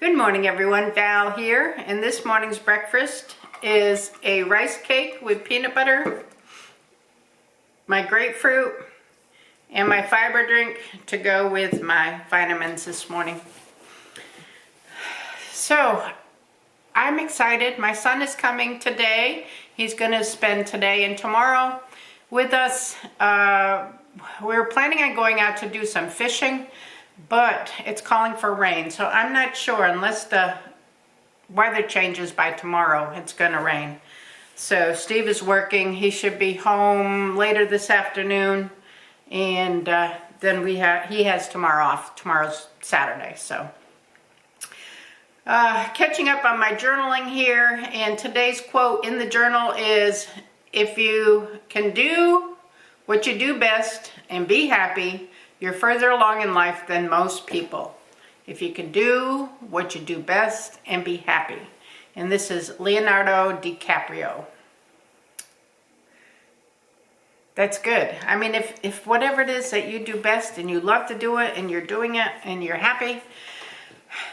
Good morning everyone, Val here, and this morning's breakfast is a rice cake with peanut butter, my grapefruit, and my fiber drink to go with my vitamins this morning. So, I'm excited. My son is coming today. He's going to spend today and tomorrow with us. We're planning on going out to do some fishing, but it's calling for rain, so I'm not sure unless the weather changes by tomorrow, it's gonna rain. So Steve is working. He should be home later this afternoon, and then he has tomorrow off. Tomorrow's Saturday, so catching up on my journaling here, and today's quote in the journal is, if you can do what you do best and be happy, you're further along in life than most people. If you can do what you do best and be happy. And this is Leonardo DiCaprio. That's good. I mean, if whatever it is that you do best and you love to do it and you're doing it and you're happy,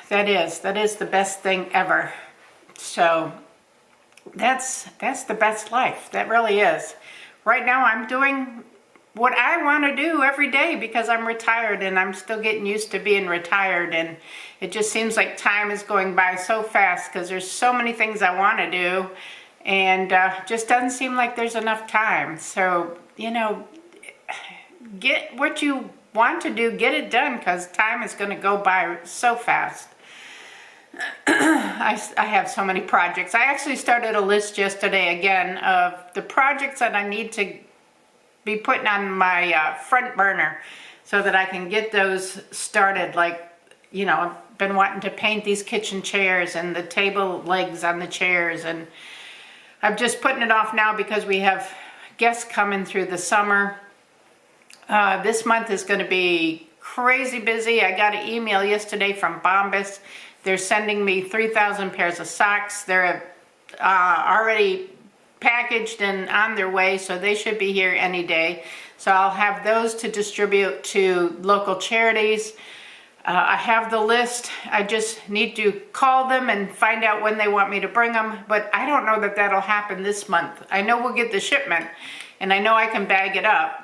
that is the best thing ever. So that's the best life. That really is. Right now I'm doing what I want to do every day because I'm retired, and I'm still getting used to being retired, and it just seems like time is going by so fast because there's so many things I want to do, and just doesn't seem like there's enough time. So, you know, get what you want to do, get it done, because time is going to go by so fast. I have so many projects. I actually started a list yesterday again of the projects that I need to be putting on my front burner so that I can get those started. Like, you know, I've been wanting to paint these kitchen chairs and the table legs on the chairs, and I'm just putting it off now because we have guests coming through the summer. This month is going to be crazy busy. I got an email yesterday from Bombas. They're sending me 3,000 pairs of socks. They're already packaged and on their way, so they should be here any day. So I'll have those to distribute to local charities. I have the list. I just need to call them and find out when they want me to bring them, but I don't know that that'll happen this month. I know we'll get the shipment, and I know I can bag it up,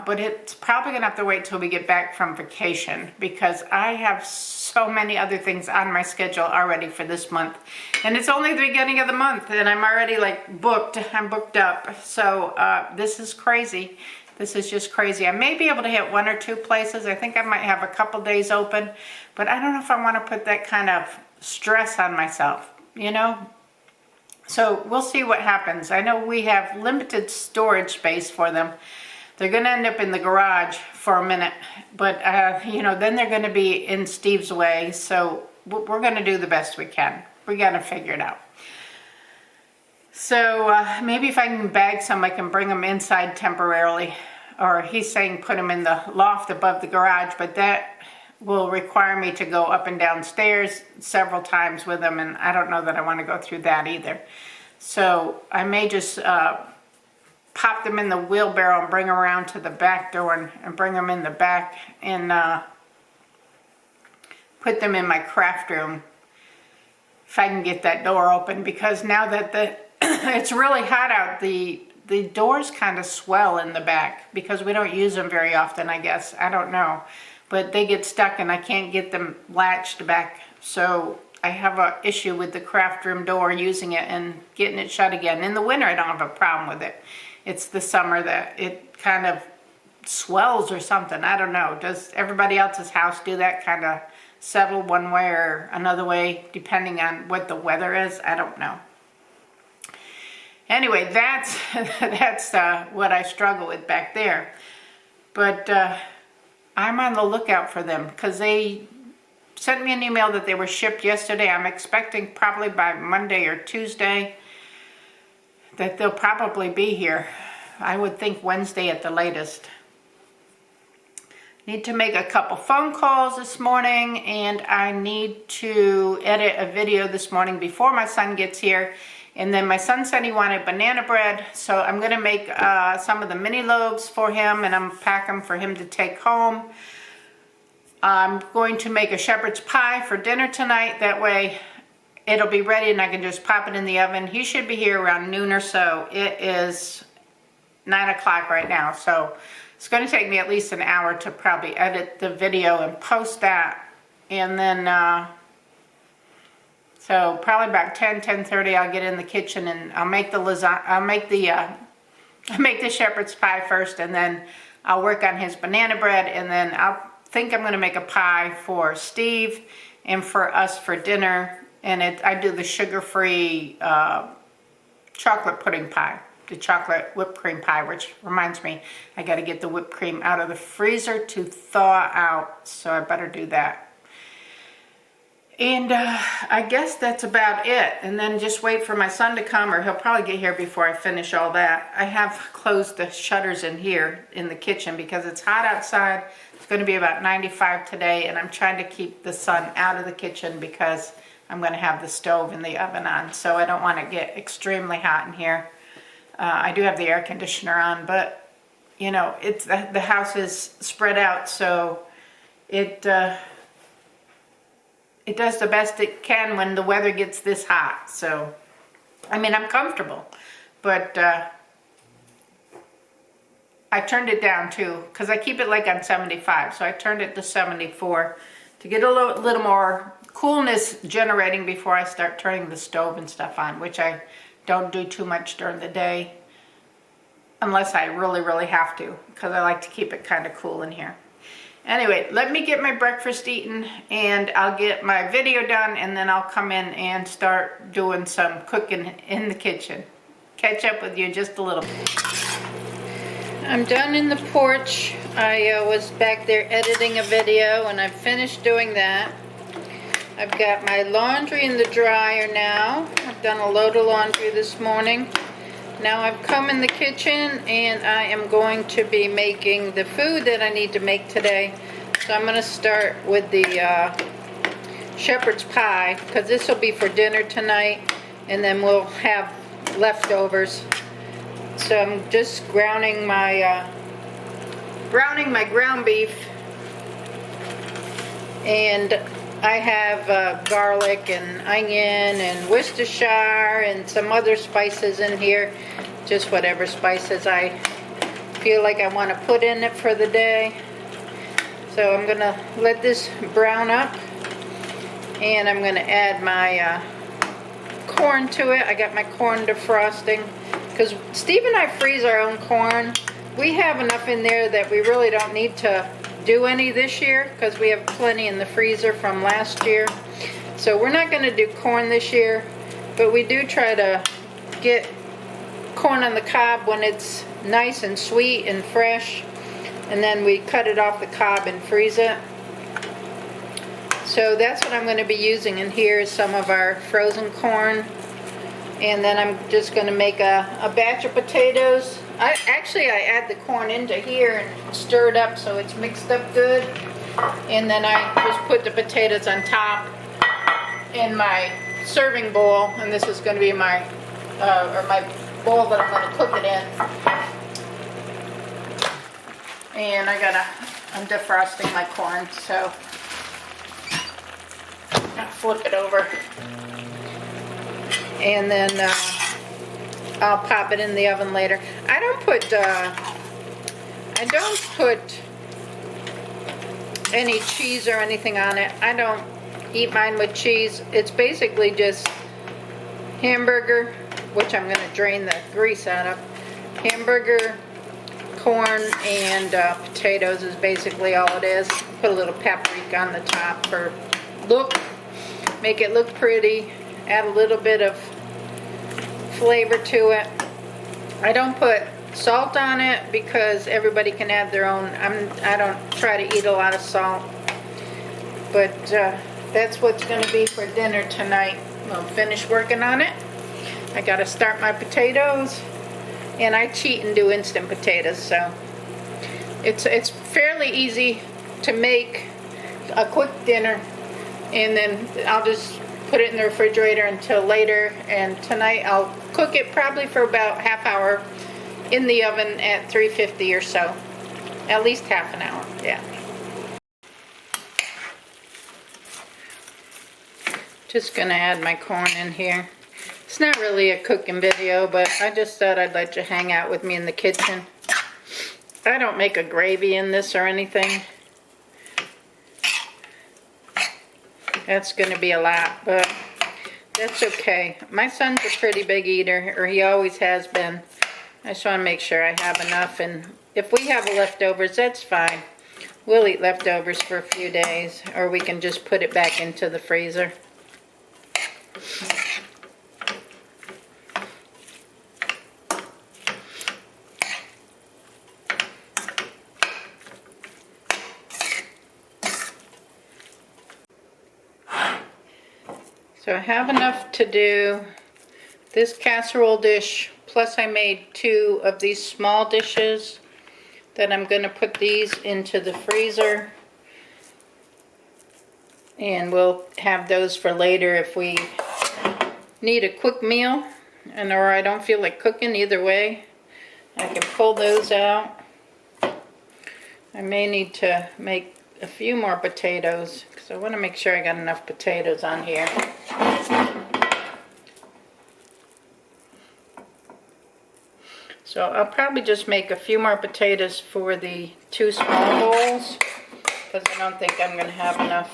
but it's probably gonna have to wait till we get back from vacation because I have so many other things on my schedule already for this month, and it's only the beginning of the month and I'm already like booked. I'm booked up. So this is crazy. This is just crazy. I may be able to hit one or two places. I think I might have a couple days open, but I don't know if I want to put that kind of stress on myself, you know? So we'll see what happens. I know we have limited storage space for them. They're going to end up in the garage for a minute, but, you know, then they're going to be in Steve's way, so we're going to do the best we can. We got to figure it out. So maybe if I can bag some, I can bring them inside temporarily, or he's saying put them in the loft above the garage, but that will require me to go up and down stairs several times with them, and I don't know that I want to go through that either. So I may just pop them in the wheelbarrow and bring them around to the back door and bring them in the back and put them in my craft room if I can get that door open, because now that it's really hot out, the doors kind of swell in the back because we don't use them very often, I guess. I don't know, but they get stuck and I can't get them latched back. So I have an issue with the craft room door, using it and getting it shut again. In the winter I don't have a problem with it. It's the summer that it kind of swells or something. I don't know. Does everybody else's house do that, kind of settle one way or another way depending on what the weather is? I don't know. Anyway, that's what I struggle with back there. But I'm on the lookout for them because they sent me an email that they were shipped yesterday. I'm expecting probably by Monday or Tuesday that they'll probably be here. I would think Wednesday at the latest. Need to make a couple phone calls this morning, and I need to edit a video this morning before my son gets here. And then my son said he wanted banana bread, so I'm gonna make some of the mini loaves for him, and I'm pack them for him to take home. I'm going to make a shepherd's pie for dinner tonight. That way it'll be ready and I can just pop it in the oven. He should be here around noon or so. It is 9 o'clock right now, so it's going to take me at least an hour to probably edit the video and post that. And then, so probably about 10:30 I'll get in the kitchen and I'll make the lasagna, I'll make the shepherd's pie first, and then I'll work on his banana bread, and then I'm going to make a pie for Steve and for us for dinner. And I do the sugar-free chocolate pudding pie, the chocolate whipped cream pie, which reminds me, I got to get the whipped cream out of the freezer to thaw out, so I better do that. And I guess that's about it. And then just wait for my son to come, or he'll probably get here before I finish all that. I have closed the shutters in here in the kitchen because it's hot outside. It's going to be about 95 today, and I'm trying to keep the sun out of the kitchen because I'm going to have the stove and the oven on, so I don't want to get extremely hot in here. I do have the air conditioner on, but you know, it's the house is spread out, so it does the best it can when the weather gets this hot. So, I mean, I'm comfortable, but I turned it down too, because I keep it like on 75, so I turned it to 74 to get a little more coolness generating before I start turning the stove and stuff on, which I don't do too much during the day, unless I really, really have to, because I like to keep it kind of cool in here. Anyway, let me get my breakfast eaten, and I'll get my video done, and then I'll come in and start doing some cooking in the kitchen. Catch up with you in just a little bit. I'm done in the porch. I was back there editing a video, and I've finished doing that. I've got my laundry in the dryer now. I've done a load of laundry this morning. Now I've come in the kitchen and I am going to be making the food that I need to make today. So I'm going to start with the shepherd's pie, because this will be for dinner tonight, and then we'll have leftovers. So I'm just browning my ground beef, and I have garlic and onion and Worcestershire and some other spices in here, just whatever spices I feel like I want to put in it for the day. So I'm going to let this brown up, and I'm going to add my corn to it. I got my corn defrosting, because Steve and I freeze our own corn. We have enough in there that we really don't need to do any this year, because we have plenty in the freezer from last year. So we're not going to do corn this year, but we do try to get corn on the cob when it's nice and sweet and fresh, and then we cut it off the cob and freeze it. So that's what I'm going to be using in here, is some of our frozen corn. And then I'm just going to make a batch of potatoes. I add the corn into here and stir it up so it's mixed up good. And then I just put the potatoes on top in my serving bowl. And this is going to be my bowl that I'm going to cook it in. And I'm defrosting my corn, so I'll flip it over. And then I'll pop it in the oven later. I don't put any cheese or anything on it. I don't eat mine with cheese. It's basically just hamburger, which I'm going to drain the grease out of. Hamburger, corn, and potatoes is basically all it is. Put a little paprika on the top for look. Make it look pretty. Add a little bit of flavor to it. I don't put salt on it because everybody can add their own. I don't try to eat a lot of salt. But that's what's going to be for dinner tonight. I'll finish working on it. I got to start my potatoes. And I cheat and do instant potatoes, so it's fairly easy to make a quick dinner, and then I'll just put it in the refrigerator until later. And tonight I'll cook it probably for about half hour in the oven at 350 or so, at least half an hour. Yeah. Just gonna add my corn in here. It's not really a cooking video, but I just thought I'd let you hang out with me in the kitchen. I don't make a gravy in this or anything. That's gonna be a lot, but that's okay. My son's a pretty big eater, or he always has been. I just want to make sure I have enough, and if we have leftovers, that's fine. We'll eat leftovers for a few days, or we can just put it back into the freezer. So I have enough to do this casserole dish, plus I made 2 of these small dishes that I'm going to put these into the freezer. And we'll have those for later if we need a quick meal, and or I don't feel like cooking. Either way, I can pull those out. I may need to make a few more potatoes because I want to make sure I got enough potatoes on here. So I'll probably just make a few more potatoes for the 2 small bowls because I don't think I'm going to have enough.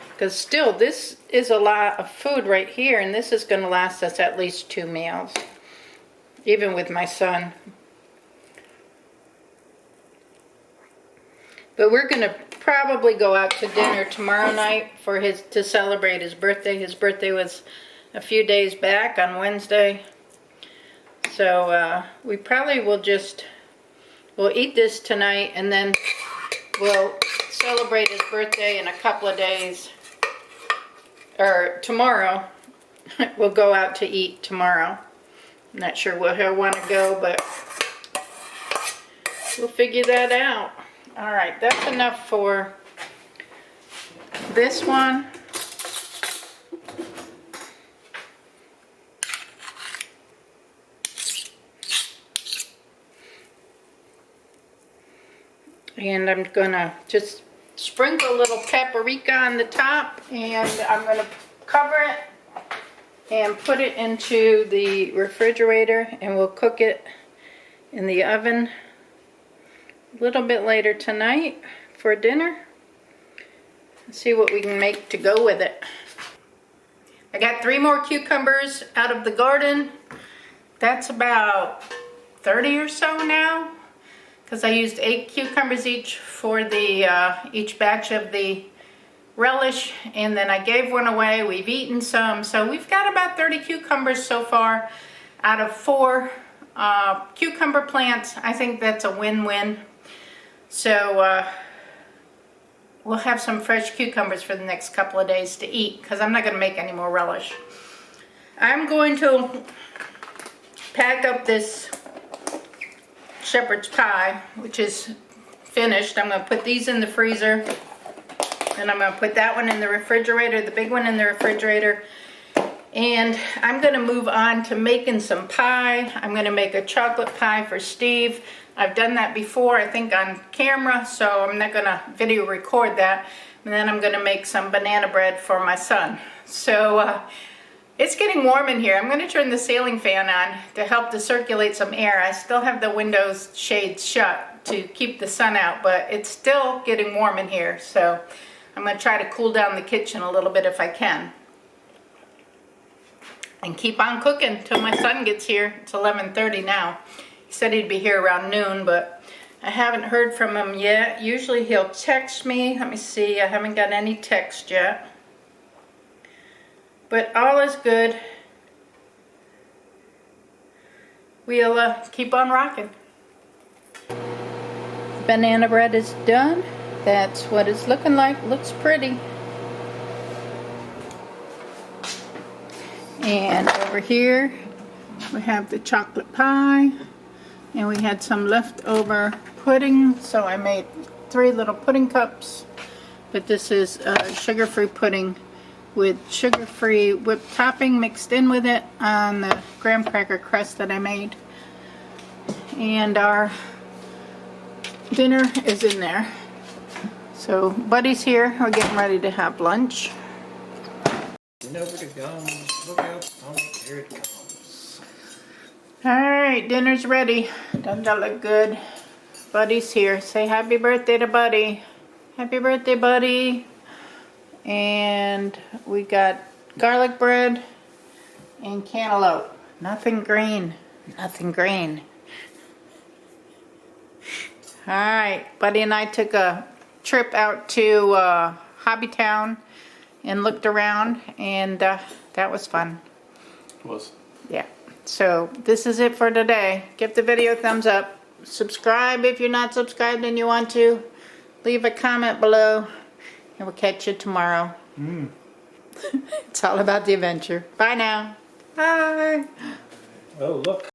Because still, this is a lot of food right here, and this is going to last us at least 2 meals, even with my son. But we're going to probably go out to dinner tomorrow night for to celebrate his birthday. His birthday was a few days back on Wednesday. So we probably will we'll eat this tonight, and then we'll celebrate his birthday in a couple of days. Or tomorrow. We'll go out to eat tomorrow. I'm not sure where he'll want to go, but we'll figure that out. Alright, that's enough for this one. And I'm gonna just sprinkle a little paprika on the top, and I'm gonna cover it and put it into the refrigerator, and we'll cook it in the oven a little bit later tonight for dinner. Let's see what we can make to go with it. I got 3 more cucumbers out of the garden. That's about 30 or so now, because I used 8 cucumbers each for the each batch of the relish, and then I gave one away. We've eaten some, so we've got about 30 cucumbers so far out of 4 cucumber plants. I think that's a win-win. So we'll have some fresh cucumbers for the next couple of days to eat, because I'm not going to make any more relish. I'm going to pack up this shepherd's pie, which is finished. I'm going to put these in the freezer, and I'm going to put that one in the refrigerator, the big one in the refrigerator. And I'm going to move on to making some pie. I'm going to make a chocolate pie for Steve. I've done that before, I think on camera, so I'm not going to video record that. And then I'm going to make some banana bread for my son. So it's getting warm in here. I'm going to turn the ceiling fan on to help to circulate some air. I still have the windows shades shut to keep the sun out, but it's still getting warm in here. So I'm going to try to cool down the kitchen a little bit if I can. And keep on cooking till my son gets here. It's 11:30 now. He said he'd be here around noon, but I haven't heard from him yet. Usually he'll text me. Let me see. I haven't got any text yet. But all is good. We'll keep on rocking. Banana bread is done. That's what it's looking like. Looks pretty. And over here we have the chocolate pie, and we had some leftover pudding, so I made 3 little pudding cups. But this is sugar-free pudding with sugar-free whipped topping mixed in with it on the graham cracker crust that I made. And our dinner is in there. So Buddy's here. We're getting ready to have lunch. Nobody comes. Look out. Oh, here it comes. Alright, dinner's ready. Doesn't that look good? Buddy's here. Say happy birthday to Buddy. Happy birthday, Buddy. And we got garlic bread and cantaloupe. Nothing green. Nothing green. Alright, Buddy and I took a trip out to Hobbytown and looked around, and that was fun. Was. Yeah. So this is it for today. Give the video a thumbs up. Subscribe if you're not subscribed and you want to. Leave a comment below, and we'll catch you tomorrow. It's all about the adventure. Bye now. Bye. Oh, look.